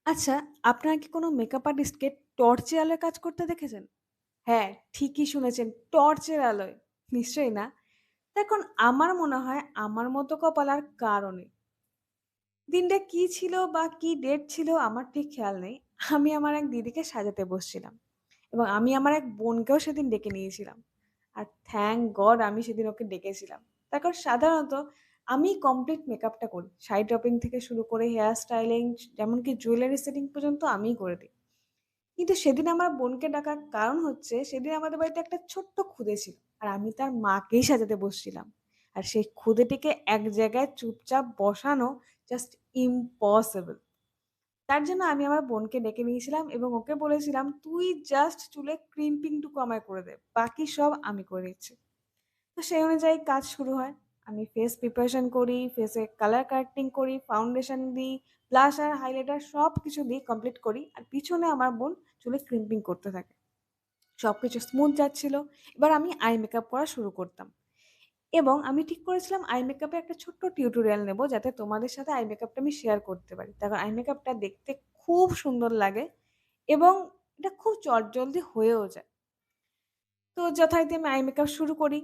আচ্ছা, আপনারা কি কোনো মেকআপ আর্টিস্টকে টর্চের আলোয় কাজ করতে দেখেছেন? হ্যাঁ, ঠিকই শুনেছেন, টর্চের আলোয়। নিশ্চয়ই না? দেখুন, আমার মনে হয় আমার মতো কপাল আর কারও নেই। দিনটা কি ছিল বা কি ডেট ছিল আমার ঠিক খেয়াল নেই। আমি আমার এক দিদিকে সাজাতে বসছিলাম এবং আমি আমার এক বোনকেও সেদিন ডেকে নিয়েছিলাম। আর থ্যাংক গড আমি সেদিন ওকে ডেকেছিলাম। তার কারণ সাধারণত আমি কমপ্লিট মেকআপটা করি। শাড়ি ড্রপিং থেকে শুরু করে হেয়ার স্টাইলিং এমনকি জুয়েলারি সেটিং পর্যন্ত আমিই করে দিই। কিন্তু সেদিন আমার বোনকে ডাকার কারণ হচ্ছে, সেদিন আমাদের বাড়িতে একটা ছোট্ট খুদে ছিল। আর আমি তার মাকেই সাজাতে বসছিলাম। আর সেই খুদেটিকে এক জায়গায় চুপচাপ বসানো জাস্ট ইম্পসিবল। তার জন্য আমি আমার বোনকে ডেকে নিয়েছিলাম এবং ওকে বলেছিলাম, "তুই জাস্ট চুলে ক্রিম্পিং টুকু আমায় করে দে। বাকি সব আমি করে দিচ্ছি।" তো সেই অনুযায়ী কাজ শুরু হয়। আমি ফেস প্রিপারেশন করি, ফেসে কালার কারেক্টিং করি, ফাউন্ডেশন দিই, ব্লাশার, হাইলাইটার সবকিছু দিয়ে কমপ্লিট করি। আর পিছনে আমার বোন চুলে ক্রিম্পিং করতে থাকে। সবকিছু স্মুথ যাচ্ছিল। এবার আমি আই মেকআপ করা শুরু করতাম। এবং আমি ঠিক করেছিলাম আই মেকআপের একটা ছোট্ট টিউটোরিয়াল নেব যাতে তোমাদের সাথে আই মেকআপটা আমি শেয়ার করতে পারি। দেখো আই মেকআপটা দেখতে খুব সুন্দর লাগে এবং এটা খুব চটজলদি হয়েও যায়। তো যথারীতি আমি আই মেকআপ শুরু করি।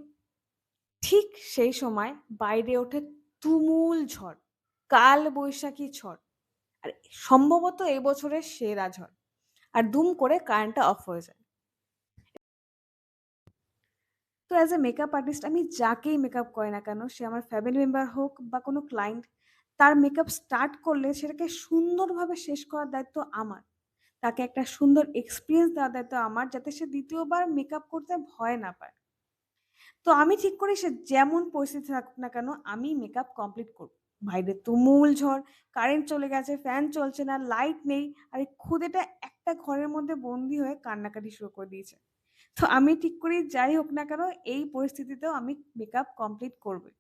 ঠিক সেই সময় বাইরে ওঠে তুমুল ঝড়। কালবৈশাখী ঝড়। আর সম্ভবত এই বছরের সেরা ঝড়। আর দুম করে কারেন্টটা অফ হয়ে যায়। তো অ্যাজ এ মেকআপ আর্টিস্ট আমি যাকেই মেকআপ করে না কেন, সে আমার ফ্যামিলি মেম্বার হোক বা কোনো ক্লায়েন্ট, তার মেকআপ স্টার্ট করলে সেটাকে সুন্দরভাবে শেষ করার দায়িত্ব আমার। তাকে একটা সুন্দর এক্সপেরিয়েন্স দেওয়ার দায়িত্ব আমার, যাতে সে ২য় বার মেকআপ করতে ভয় না পায়। তো আমি ঠিক করি সে যেমন পরিস্থিতি থাকুক না কেন, আমি মেকআপ কমপ্লিট করব। বাইরে তুমুল ঝড়, কারেন্ট চলে গেছে, ফ্যান চলছে না, লাইট নেই। আর এই খুদেটা একটা ঘরের মধ্যে বন্দি হয়ে কান্নাকাটি শুরু করে দিয়েছে। তো আমি ঠিক করি যাই হোক না কেন এই পরিস্থিতিতেও আমি মেকআপ কমপ্লিট করবই।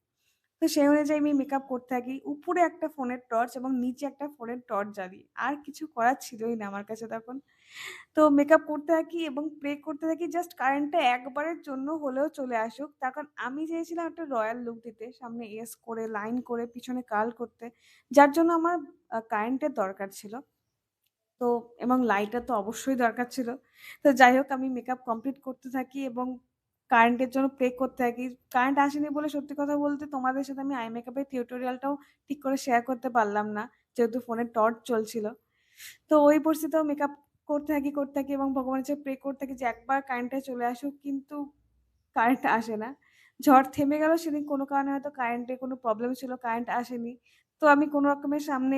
তো সেই অনুযায়ী আমি মেকআপ করতে থাকি। উপরে একটা ফোনের টর্চ এবং নিচে একটা ফোনের টর্চ জ্বালিয়ে। আর কিছু করার ছিলই না আমার কাছে তখন। তো মেকআপ করতে থাকি এবং প্রে করতে থাকি জাস্ট কারেন্টটা একবারের জন্য হলেও চলে আসুক। তার কারণ আমি চেয়েছিলাম একটা রয়াল লুক দিতে। সামনে এস করে, লাইন করে, পিছনে কার্ল করতে। যার জন্য আমার কারেন্টের দরকার ছিল। তো এবং লাইটার তো অবশ্যই দরকার ছিল। তো যাই হোক আমি মেকআপ কমপ্লিট করতে থাকি এবং কারেন্টের জন্য প্রে করতে থাকি। কারেন্ট আসেনি বলে সত্যি কথা বলতে তোমাদের সাথে আমি আই মেকআপের টিউটোরিয়ালটাও ঠিক করে শেয়ার করতে পারলাম না। যেহেতু ফোনে টর্চ চলছিল। তো ওই পরিস্থিতিতেও মেকআপ করতে থাকি এবং ভগবানের কাছে প্রে করতে থাকি যে একবার কারেন্টটা চলে আসুক। কিন্তু কারেন্ট আসে না। ঝড় থেমে গেল সেদিন কোনো কারণে হয়তো কারেন্টের কোনো প্রবলেম ছিল, কারেন্ট আসেনি। তো আমি কোনো রকমের সামনে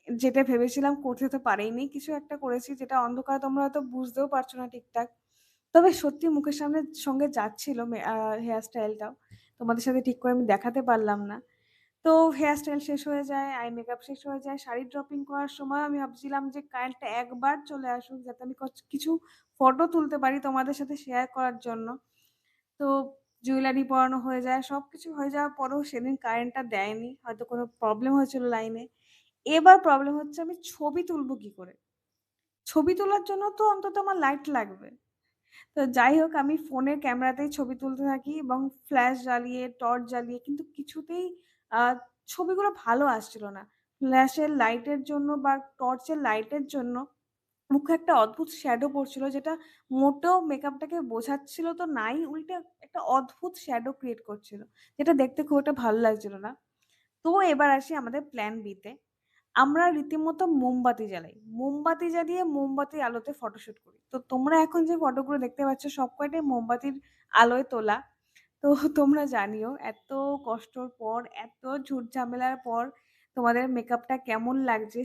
যেটা ভেবেছিলাম করতে তো পারিনি। কিছু একটা করেছি যেটা অন্ধকারে তোমরা হয়তো বুঝতেও পারছো না ঠিকঠাক। তবে সত্যি মুখের সামনের সঙ্গে যাচ্ছিল হেয়ার স্টাইলটাও। তোমাদের সাথে ঠিক করে আমি দেখাতে পারলাম না। তো হেয়ার স্টাইল শেষ হয়ে যায়, আই মেকআপ শেষ হয়ে যায়। শাড়ি ড্রপিং করার সময় আমি ভাবছিলাম যে কারেন্টটা একবার চলে আসুক যাতে আমি কিছু ফটো তুলতে পারি তোমাদের সাথে শেয়ার করার জন্য। তো জুয়েলারি পরানো হয়ে যায়। সবকিছু হয়ে যাওয়ার পরেও সেদিন কারেন্টটা দেয়নি। হয়তো কোনো প্রবলেম হয়েছিল লাইনে। এবার প্রবলেম হচ্ছে আমি ছবি তুলবো কি করে? ছবি তোলার জন্য তো অন্তত আমার লাইট লাগবে। তো যাই হোক আমি ফোনের ক্যামেরাতেই ছবি তুলতে থাকি এবং ফ্ল্যাশ জ্বালিয়ে, টর্চ জ্বালিয়ে কিন্তু কিছুতেই আ ছবিগুলো ভালো আসছিল না। ফ্ল্যাশের লাইটের জন্য বা টর্চের লাইটের জন্য মুখে একটা অদ্ভুত শ্যাডো পড়ছিল যেটা মোটেও মেকআপটাকে বোঝাচ্ছিল তো নাই, উল্টে একটা অদ্ভুত শ্যাডো ক্রিয়েট করছিল। যেটা দেখতে খুব একটা ভালো লাগছিল না। তো এবার আসি আমাদের প্ল্যান বি তে। আমরা রীতিমতো মোমবাতি জ্বালাই। মোমবাতি জ্বালিয়ে মোমবাতির আলোতে ফটোশুট করি। তো তোমরা এখন যে ফটোগুলো দেখতে পাচ্ছ সব কয়টাই মোমবাতির আলোয় তোলা। তো তোমরা জানিও এত কষ্টর পর, এত ঝুট ঝামেলার পর তোমাদের মেকআপটা কেমন লাগছে?